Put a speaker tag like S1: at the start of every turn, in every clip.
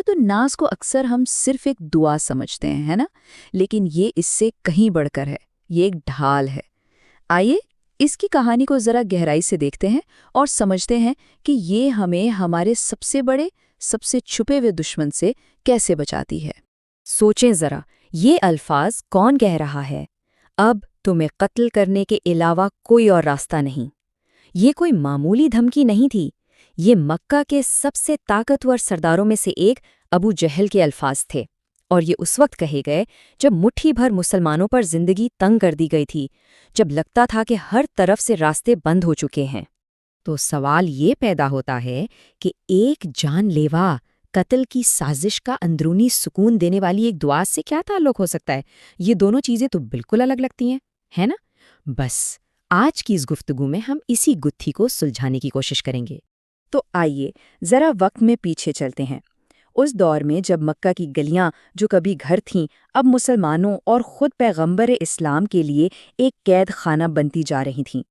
S1: सूरत नास को अक्सर हम सिर्फ एक दुआ समझते हैं, है ना? लेकिन ये इससे कहीं बढ़कर है। ये एक ढाल है। आइए इसकी कहानी को जरा गहराई से देखते हैं और समझते हैं कि ये हमें हमारे सबसे बड़े, सबसे छुपे हुए दुश्मन से कैसे बचाती है।
S2: सोचें जरा, ये अल्फाज कौन कह रहा है? अब तुम्हें कत्ल करने के अलावा कोई और रास्ता नहीं। ये कोई मामूली धमकी नहीं थी। ये मक्का के सबसे ताकतवर सरदारोों में से एक अबू जहल के अल्फाज थे, और ये उस वक्त कहे गए जब मुट्ठी भर मुसलमानों पर जिंदगी तंग कर दी गई थी, जब लगता था कि हर तरफ से रास्ते बंद हो चुके हैं। तो सवाल ये पैदा होता है कि एक जानलेवा कत्ल की साजिश का अंदरूनी सुकून देने वाली एक दुआ से क्या ताल्लुक हो सकता है? ये दोनों चीज़ें तो बिल्कुल अलग लगती हैं, है ना? बस आज की इस गुफ्तगू में हम इसी गुत्थी को सुलझाने की कोशिश करेंगे।
S1: तो आइए जरा वक्त में पीछे चलते हैं। उस दौर में जब मक्का की गलियां जो कभी घर थीं, अब मुसलमानों और खुद पैगंबर इस्लाम के लिए एक कैद खाना बनती जा रही थीं।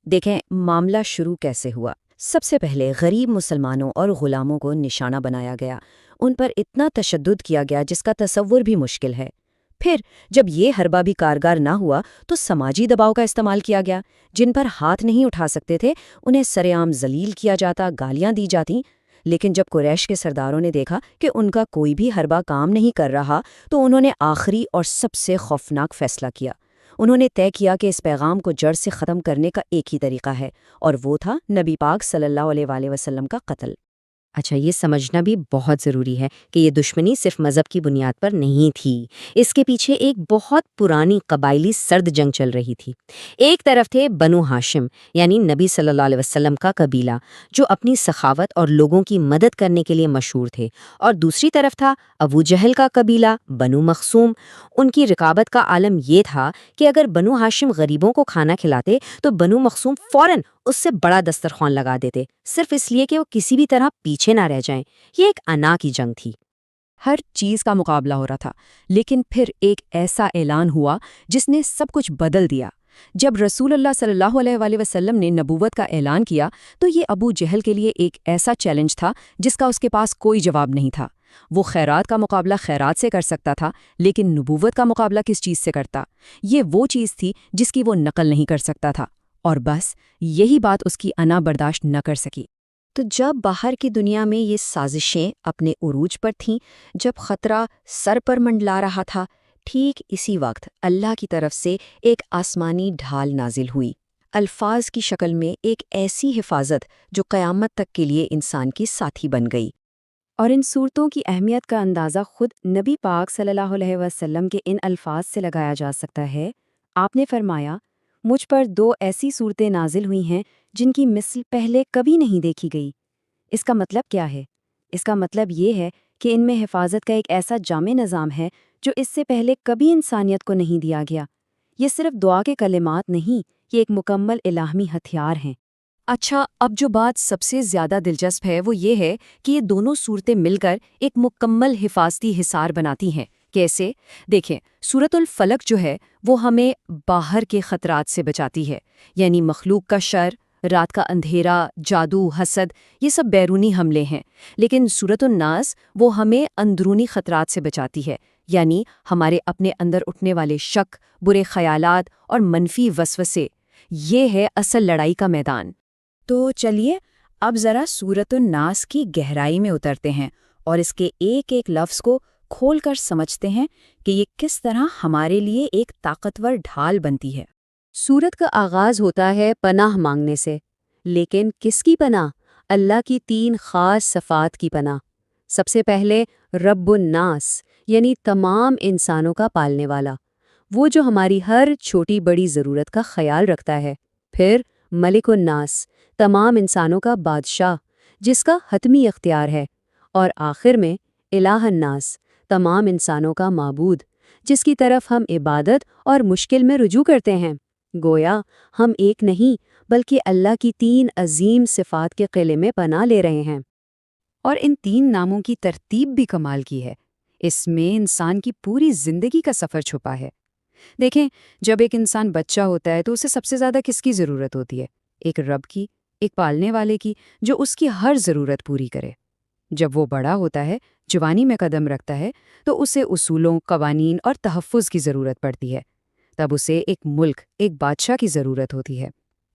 S2: देखें मामला शुरू कैसे हुआ। सबसे पहले गरीब मुसलमानों और गुलामों को निशाना बनाया गया। उन पर इतना तशद्दुद किया गया जिसका तसव्वुर भी मुश्किल है। फिर जब ये हरबा भी कारगर ना हुआ तो समाजी दबाव का इस्तेमाल किया गया। जिन पर हाथ नहीं उठा सकते थे उन्हें सरेआम जलील किया जाता, गालियां दी जाती। लेकिन जब कुरैश के सरदारों ने देखा कि उनका कोई भी हरबा काम नहीं कर रहा तो उन्होंने आखिरी और सबसे खौफनाक फैसला किया। उन्होंने तय किया कि इस पैगाम को जड़ से ख़त्म करने का एक ही तरीका है, और वो था नबी पाक सल्लल्लाहु अलैहि वसल्लम का कत्ल। अच्छा, ये समझना भी बहुत ज़रूरी है कि ये दुश्मनी सिर्फ मज़हब की बुनियाद पर नहीं थी। इसके पीछे एक बहुत पुरानी कबायली सर्द जंग चल रही थी। एक तरफ थे बनु हाशिम, यानी नबी सल्लल्लाहु अलैहि वसल्लम का कबीला, जो अपनी सखावत और लोगों की मदद करने के लिए मशहूर थे, और दूसरी तरफ था अबू जहल का कबीला, बनु मखसूम। उनकी रिकाबत का आलम ये था कि अगर बनु हाशिम गरीबों को खाना खिलाते तो बनु मखसूम फ़ौरन उससे बड़ा दस्तरख्वान लगा देते, सिर्फ इसलिए कि वो किसी भी तरह पीछे ना रह जाएं। ये एक अना की जंग थी।
S1: हर चीज़ का मुकाबला हो रहा था, लेकिन फिर एक ऐसा ऐलान हुआ जिसने सब कुछ बदल दिया। जब रसूलुल्लाह सल्लल्लाहु अलैहि वसल्लम ने नबूवत का ऐलान किया तो ये अबू जहल के लिए एक ऐसा चैलेंज था जिसका उसके पास कोई जवाब नहीं था। वो खैरात का मुकाबला खैरात से कर सकता था, लेकिन नबूवत का मुकाबला किस चीज़ से करता? ये वो चीज़ थी जिसकी वो नकल नहीं कर सकता था, और बस यही बात उसकी अना बर्दाश्त न कर सकी।
S2: तो जब बाहर की दुनिया में ये साजिशें अपने उरूज पर थीं, जब खतरा सर पर मंडला रहा था, ठीक इसी वक्त अल्लाह की तरफ से एक आसमानी ढाल नाजिल हुई, अल्फाज की शक्ल में एक ऐसी हिफाजत जो क़यामत तक के लिए इंसान की साथी बन गई। और इन सूरतों की अहमियत का अंदाज़ा खुद नबी पाक सल्लल्लाहु अलैहि वसल्लम के इन अल्फाज से लगाया जा सकता है। आपने फरमाया, मुझ पर दो ऐसी सूरतें नाजिल हुई हैं जिनकी मिसल पहले कभी नहीं देखी गई। इसका मतलब क्या है? इसका मतलब ये है कि इनमें हिफाजत का एक ऐसा जामे निज़ाम है जो इससे पहले कभी इंसानियत को नहीं दिया गया। ये सिर्फ दुआ के कलिमात नहीं, ये एक मुकम्मल इलाही हथियार हैं।
S1: अच्छा, अब जो बात सबसे ज़्यादा दिलचस्प है वो ये है कि ये दोनों सूरतें मिलकर एक मुकम्मल हिफाजती हिसार बनाती हैं। कैसे? देखें, सूरतुल फलक जो है वो हमें बाहर के ख़तरात से बचाती है, यानी मखलूक का शर, रात का अंधेरा, जादू, हसद, ये सब बैरूनी हमले हैं। लेकिन सूरतुन नास वो हमें अंदरूनी ख़तरात से बचाती है, यानी हमारे अपने अंदर उठने वाले शक, बुरे ख़यालात और मनफी वसवसे। ये है असल लड़ाई का मैदान। तो चलिए अब ज़रा सूरतुन नास की गहराई में उतरते हैं और इसके एक एक लफ्ज़ को खोलकर समझते हैं कि ये किस तरह हमारे लिए एक ताकतवर ढाल बनती है।
S2: सूरत का आगाज़ होता है पनाह मांगने से, लेकिन किसकी पनाह? अल्लाह की तीन ख़ास सफ़ात की पनाह। सबसे पहले रब्बुन नास, यानी तमाम इंसानों का पालने वाला, वो जो हमारी हर छोटी बड़ी ज़रूरत का ख्याल रखता है। फिर मलिकुन नास, तमाम इंसानों का बादशाह, जिसका हतमी इख्तियार है। और आखिर में इलाहन नास, तमाम इंसानों का माबूद, जिसकी तरफ हम इबादत और मुश्किल में रुजू करते हैं। गोया हम एक नहीं बल्कि अल्लाह की तीन अजीम सिफ़ात के क़िले में पनाह ले रहे हैं।
S1: और इन तीन नामों की तरतीब भी कमाल की है। इसमें इंसान की पूरी ज़िंदगी का सफ़र छुपा है। देखें, जब एक इंसान बच्चा होता है तो उसे सबसे ज़्यादा किसकी ज़रूरत होती है? एक रब की, एक पालने वाले की, जो उसकी हर ज़रूरत पूरी करे। جب وہ بڑا ہوتا ہے، جوانی میں قدم رکھتا ہے، تو اسے اصولوں، قوانین اور تحفظ کی ضرورت پڑتی ہے۔ تب اسے ایک ملک، ایک بادشاہ کی ضرورت ہوتی ہے۔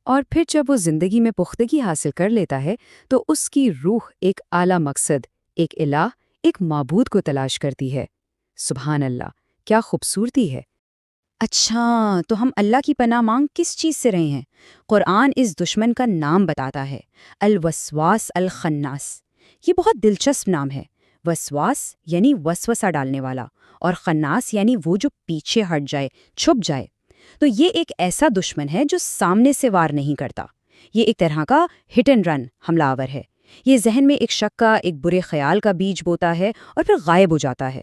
S1: اور پھر جب وہ زندگی میں پختگی حاصل کر لیتا ہے تو اس کی روح ایک اعلیٰ مقصد، ایک الہ، ایک معبود کو تلاش کرتی ہے۔ سبحان اللہ، کیا خوبصورتی ہے!
S2: اچھا، تو ہم اللہ کی پناہ مانگ کس چیز سے رہے ہیں؟ قرآن اس دشمن کا نام بتاتا ہے، الوسواس الخناس۔ یہ بہت دلچسپ نام ہے۔ وسواس یعنی وسوسہ ڈالنے والا، اور خناس یعنی وہ جو پیچھے ہٹ جائے، چھپ جائے۔ تو یہ ایک ایسا دشمن ہے جو سامنے سے وار نہیں کرتا۔ یہ ایک طرح کا ہٹ اینڈ رن حملہ آور ہے۔ یہ ذہن میں ایک شک کا، ایک برے خیال کا بیج بوتا ہے اور پھر غائب ہو جاتا ہے،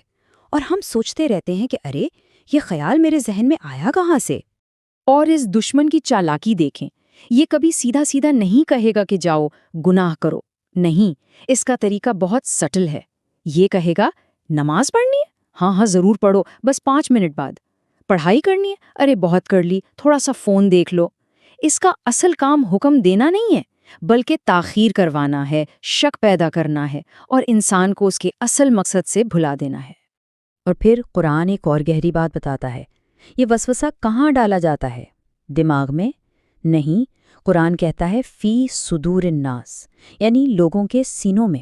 S2: اور ہم سوچتے رہتے ہیں کہ ارے، یہ خیال میرے ذہن میں آیا کہاں سے؟
S1: اور اس دشمن کی چالاکی دیکھیں، یہ کبھی سیدھا سیدھا نہیں کہے گا کہ جاؤ گناہ کرو، نہیں، اس کا طریقہ بہت سٹل ہے۔ یہ کہے گا نماز پڑھنی ہے؟ ہاں ہاں ضرور پڑھو، بس 5 منٹ بعد۔ پڑھائی کرنی ہے؟ ارے بہت کر لی، تھوڑا سا فون دیکھ لو۔ اس کا اصل کام حکم دینا نہیں ہے، بلکہ تاخیر کروانا ہے، شک پیدا کرنا ہے، اور انسان کو اس کے اصل مقصد سے بھلا دینا ہے۔
S2: اور پھر قرآن ایک اور گہری بات بتاتا ہے۔ یہ وسوسہ کہاں ڈالا جاتا ہے؟ دماغ میں؟ نہیں، قرآن کہتا ہے فی صدور الناس، یعنی لوگوں کے سینوں میں۔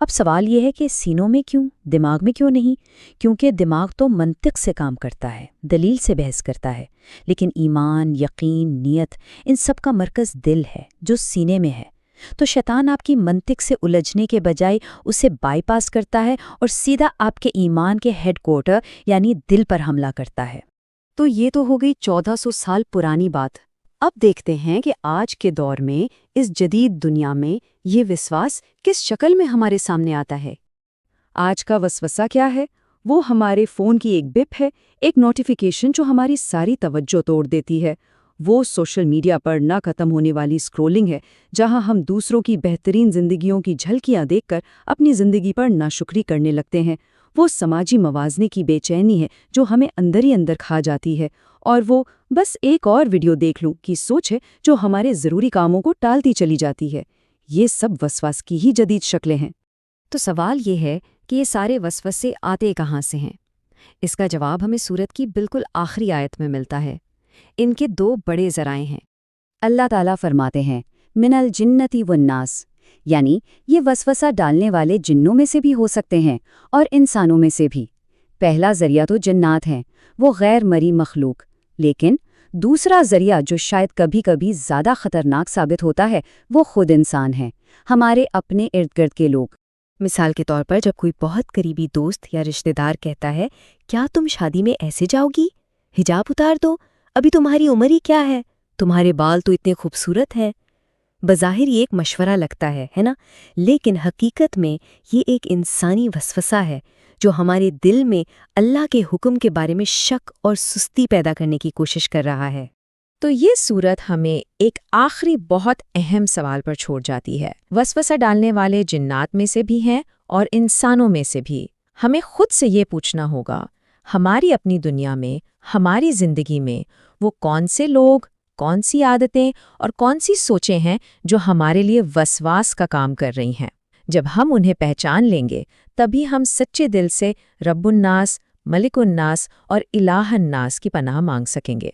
S2: اب سوال یہ ہے کہ سینوں میں کیوں، دماغ میں کیوں نہیں؟ کیونکہ دماغ تو منطق سے کام کرتا ہے، دلیل سے بحث کرتا ہے، لیکن ایمان، یقین، نیت، ان سب کا مرکز دل ہے جو سینے میں ہے۔ تو شیطان آپ کی منطق سے الجھنے کے بجائے اسے بائی پاس کرتا ہے اور سیدھا آپ کے ایمان کے ہیڈ کوارٹر یعنی دل پر حملہ کرتا ہے۔
S1: تو یہ تو ہو گئی 1400 سال پرانی بات۔ اب دیکھتے ہیں کہ آج کے دور میں، اس جدید دنیا میں، یہ وسواس کس شکل میں ہمارے سامنے آتا ہے۔ آج کا وسوسہ کیا ہے؟ وہ ہمارے فون کی ایک بپ ہے، ایک نوٹیفیکیشن جو ہماری ساری توجہ توڑ دیتی ہے۔ وہ سوشل میڈیا پر نہ ختم ہونے والی اسکرولنگ ہے، جہاں ہم دوسروں کی بہترین زندگیوں کی جھلکیاں دیکھ کر اپنی زندگی پر ناشکری کرنے لگتے ہیں۔ وہ سماجی موازنے کی بے چینی ہے جو ہمیں اندر ہی اندر کھا جاتی ہے، اور وہ بس ایک اور ویڈیو دیکھ لوں کی سوچ ہے جو ہمارے ضروری کاموں کو ٹالتی چلی جاتی ہے۔ یہ سب وسواس کی ہی جدید شکلیں ہیں۔ تو سوال یہ ہے کہ یہ سارے وسوسے آتے کہاں سے ہیں؟ اس کا جواب ہمیں سورت کی بالکل آخری آیت میں ملتا ہے۔ ان کے 2 بڑے ذرائع ہیں۔
S2: اللہ تعالیٰ فرماتے ہیں من الجنتی والناس، یعنی یہ وسوسہ ڈالنے والے جنوں میں سے بھی ہو سکتے ہیں اور انسانوں میں سے بھی۔ پہلا ذریعہ تو جنات ہیں، وہ غیر مرئی مخلوق، لیکن دوسرا ذریعہ جو شاید کبھی کبھی زیادہ خطرناک ثابت ہوتا ہے وہ خود انسان ہیں، ہمارے اپنے ارد گرد کے لوگ۔ مثال کے طور پر جب کوئی بہت قریبی دوست یا رشتہ دار کہتا ہے کیا تم شادی میں ایسے جاؤ گی؟ حجاب اتار دو، ابھی تمہاری عمر ہی کیا ہے، تمہارے بال تو اتنے خوبصورت ہیں۔ بظاہر یہ ایک مشورہ لگتا ہے نا؟ لیکن حقیقت میں یہ ایک انسانی وسوسہ ہے جو ہمارے دل میں اللہ کے حکم کے بارے میں شک اور سستی پیدا کرنے کی کوشش کر رہا ہے۔
S3: تو یہ صورت ہمیں ایک آخری بہت اہم سوال پر چھوڑ جاتی ہے۔ وسوسہ ڈالنے والے جنات میں سے بھی ہیں اور انسانوں میں سے بھی۔ ہمیں خود سے یہ پوچھنا ہوگا، ہماری اپنی دنیا میں، ہماری زندگی میں وہ کون سے لوگ، کون سی عادتیں اور کون سی سوچیں ہیں جو ہمارے لیے وسواس کا کام کر رہی ہیں۔ جب ہم انہیں پہچان لیں گے تبھی ہم سچے دل سے رب الناس، ملک الناس اور الہ الناس کی پناہ مانگ سکیں گے۔